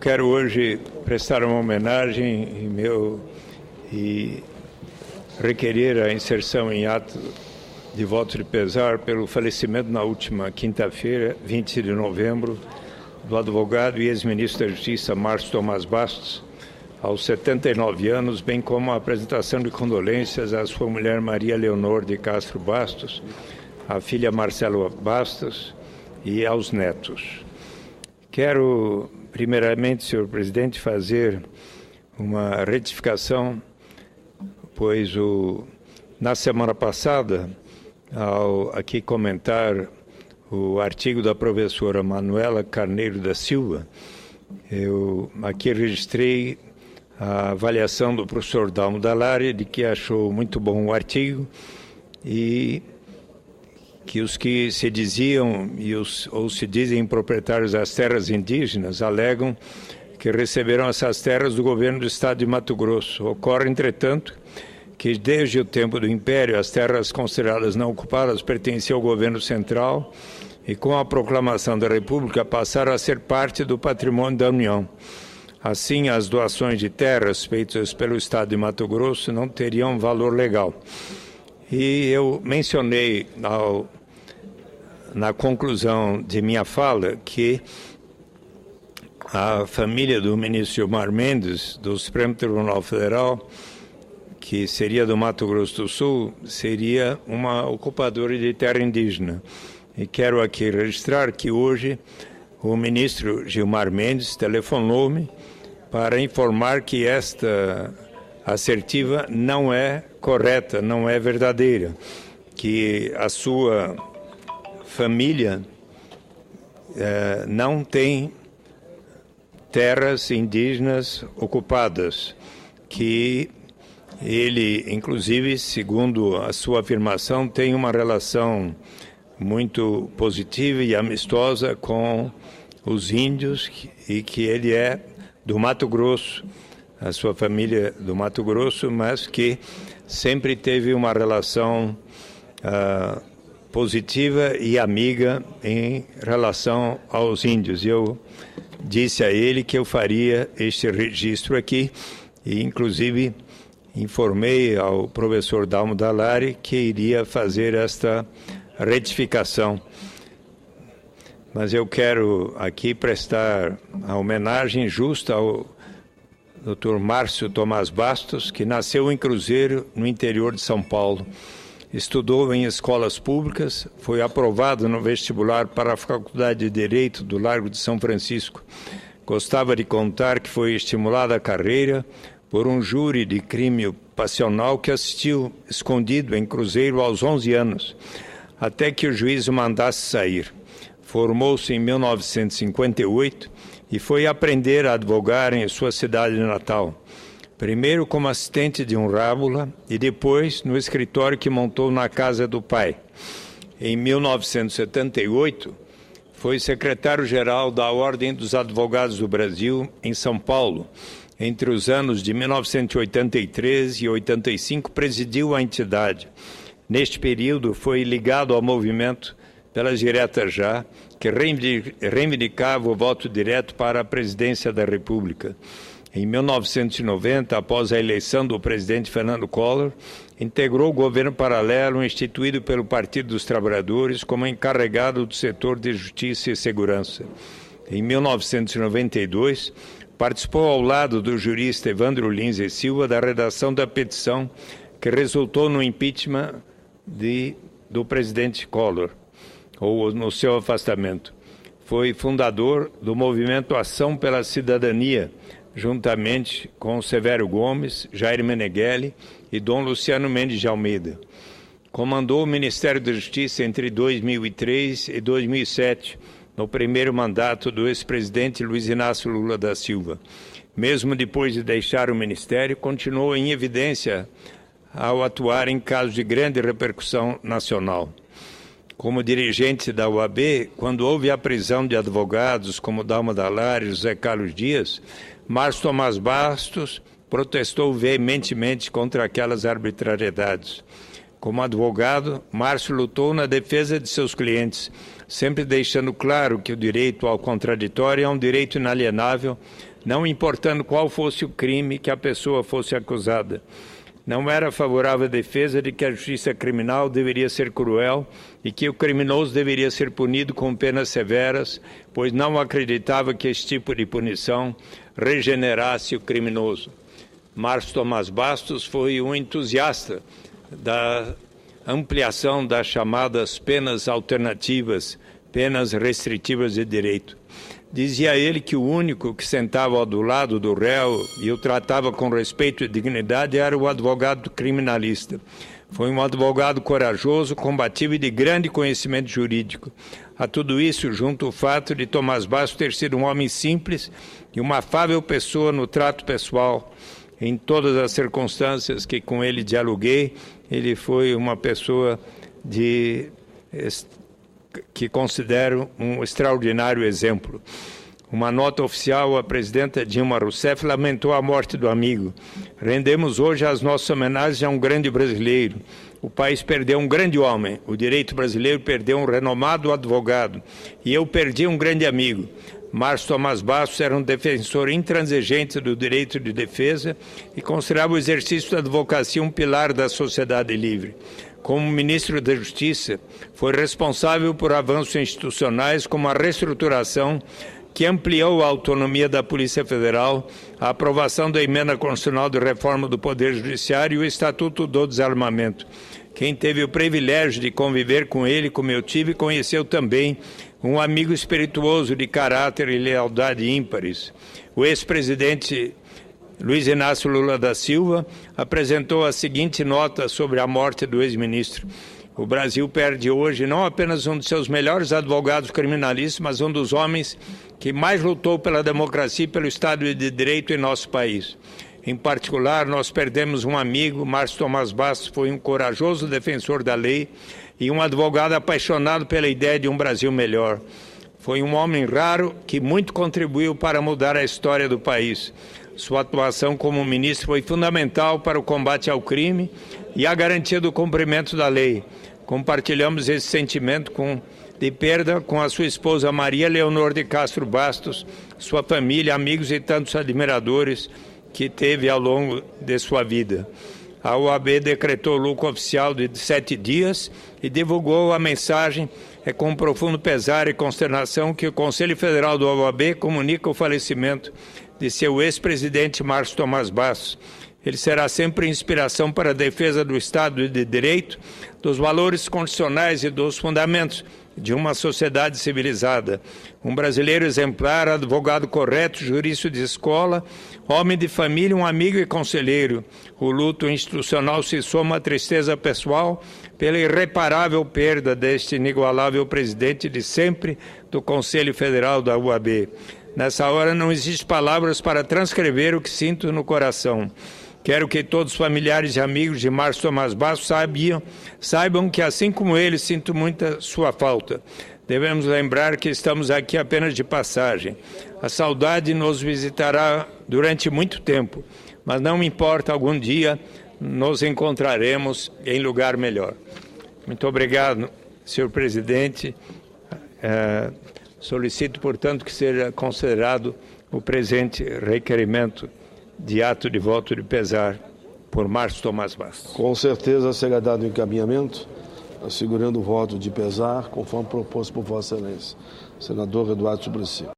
Quero hoje prestar uma homenagem e requerer a inserção em ato de voto de pesar pelo falecimento na última quinta-feira, 20 de novembro, do advogado e ex-ministro da Justiça Márcio Tomás Bastos, aos 79 anos, bem como a apresentação de condolências à sua mulher Maria Leonor de Castro Bastos, à filha Marcela Bastos e aos netos. Quero, primeiramente, senhor presidente, fazer uma retificação, pois na semana passada, ao aqui comentar o artigo da professora Manuela Carneiro da Silva, eu aqui registrei a avaliação do professor Dalmo Dallari, de que achou muito bom o artigo e que os que se diziam ou se dizem proprietários das terras indígenas alegam que receberam essas terras do governo do estado de Mato Grosso. Ocorre, entretanto, que desde o tempo do Império as terras consideradas não ocupadas pertenciam ao governo central e com a proclamação da República passaram a ser parte do patrimônio da União. Assim, as doações de terras feitas pelo estado de Mato Grosso não teriam valor legal. E eu mencionei na conclusão de minha fala que a família do ministro Gilmar Mendes, do Supremo Tribunal Federal, que seria do Mato Grosso do Sul, seria uma ocupadora de terra indígena. E quero aqui registrar que hoje o ministro Gilmar Mendes telefonou-me para informar que esta assertiva não é correta, não é verdadeira, que a sua família não tem terras indígenas ocupadas, que ele, inclusive, segundo a sua afirmação, tem uma relação muito positiva e amistosa com os índios e que ele é do Mato Grosso, a sua família do Mato Grosso, mas que sempre teve uma relação positiva e amiga em relação aos índios. Eu disse a ele que eu faria este registro aqui e, inclusive, informei ao professor Dalmo Dallari que iria fazer esta retificação. Mas eu quero aqui prestar a homenagem justa ao Dr. Márcio Tomás Bastos, que nasceu em Cruzeiro, no interior de São Paulo. Estudou em escolas públicas, foi aprovado no vestibular para a Faculdade de Direito do Largo de São Francisco. Gostava de contar que foi estimulada a carreira por um júri de crime passional que assistiu escondido em Cruzeiro aos 11 anos, até que o juiz o mandasse sair. Formou-se em 1958 e foi aprender a advogar em sua cidade natal. Primeiro como assistente de um rábula e depois no escritório que montou na casa do pai. Em 1978, foi secretário-geral da Ordem dos Advogados do Brasil, em São Paulo. Entre os anos de 1983 e 85, presidiu a entidade. Neste período, foi ligado ao movimento Pelas Diretas Já, que reivindicava o voto direto para a presidência da República. Em 1990, após a eleição do presidente Fernando Collor, integrou o governo paralelo instituído pelo Partido dos Trabalhadores como encarregado do setor de Justiça e Segurança. Em 1992, participou ao lado do jurista Evandro Lins e Silva da redação da petição que resultou no impeachment do presidente Collor, ou no seu afastamento. Foi fundador do movimento Ação pela Cidadania, juntamente com Severo Gomes, Jair Meneghelli e Dom Luciano Mendes de Almeida. Comandou o Ministério da Justiça entre 2003 e 2007, no primeiro mandato do ex-presidente Luiz Inácio Lula da Silva. Mesmo depois de deixar o Ministério, continuou em evidência ao atuar em casos de grande repercussão nacional. Como dirigente da UAB, quando houve a prisão de advogados como Dalmo Dallari e José Carlos Dias, Márcio Tomás Bastos protestou veementemente contra aquelas arbitrariedades. Como advogado, Márcio lutou na defesa de seus clientes, sempre deixando claro que o direito ao contraditório é um direito inalienável, não importando qual fosse o crime que a pessoa fosse acusada. Não era favorável à defesa de que a justiça criminal deveria ser cruel e que o criminoso deveria ser punido com penas severas, pois não acreditava que esse tipo de punição regenerasse o criminoso. Márcio Tomás Bastos foi um entusiasta da ampliação das chamadas penas alternativas, penas restritivas de direito. Dizia ele que o único que sentava do lado do réu e o tratava com respeito e dignidade era o advogado criminalista. Foi um advogado corajoso, combativo e de grande conhecimento jurídico. A tudo isso, junto o fato de Tomás Bastos ter sido um homem simples e uma afável pessoa no trato pessoal. Em todas as circunstâncias que com ele dialoguei, ele foi uma pessoa que considero um extraordinário exemplo. Uma nota oficial, a presidenta Dilma Rousseff lamentou a morte do amigo. Rendemos hoje as nossas homenagens a um grande brasileiro. O país perdeu um grande homem, o direito brasileiro perdeu um renomado advogado e eu perdi um grande amigo. Márcio Tomás Bastos era um defensor intransigente do direito de defesa e considerava o exercício da advocacia um pilar da sociedade livre. Como ministro da Justiça, foi responsável por avanços institucionais como a reestruturação que ampliou a autonomia da Polícia Federal, a aprovação da emenda constitucional de reforma do Poder Judiciário e o Estatuto do Desarmamento. Quem teve o privilégio de conviver com ele, como eu tive, conheceu também um amigo espirituoso de caráter e lealdade ímpares. O ex-presidente Luiz Inácio Lula da Silva apresentou a seguinte nota sobre a morte do ex-ministro. O Brasil perde hoje não apenas um de seus melhores advogados criminalistas, mas um dos homens que mais lutou pela democracia e pelo Estado de Direito em nosso país. Em particular, nós perdemos um amigo, Márcio Tomás Bastos, foi um corajoso defensor da lei e um advogado apaixonado pela ideia de um Brasil melhor. Foi um homem raro que muito contribuiu para mudar a história do país. Sua atuação como ministro foi fundamental para o combate ao crime e a garantia do cumprimento da lei. Compartilhamos esse sentimento de perda com a sua esposa Maria Leonor de Castro Bastos, sua família, amigos e tantos admiradores que teve ao longo de sua vida. A OAB decretou luto oficial de 7 dias e divulgou a mensagem com profundo pesar e consternação que o Conselho Federal da OAB comunica o falecimento de seu ex-presidente Márcio Tomás Bastos. Ele será sempre inspiração para a defesa do Estado de Direito, dos valores constitucionais e dos fundamentos de uma sociedade civilizada. Um brasileiro exemplar, advogado correto, jurista de escola, homem de família, um amigo e conselheiro. O luto institucional se soma à tristeza pessoal pela irreparável perda deste inigualável presidente de sempre do Conselho Federal da UAB. Nessa hora não existem palavras para transcrever o que sinto no coração. Quero que todos os familiares e amigos de Márcio Tomás Bastos saibam que, assim como ele, sinto muita sua falta. Devemos lembrar que estamos aqui apenas de passagem. A saudade nos visitará durante muito tempo, mas não importa, algum dia nos encontraremos em lugar melhor. Muito obrigado, senhor presidente. Solicito, portanto, que seja considerado o presente requerimento de ato de voto de pesar por Márcio Tomás Bastos. Com certeza será dado encaminhamento, assegurando o voto de pesar, conforme proposto por Vossa Excelência. Senador Eduardo Suplicy.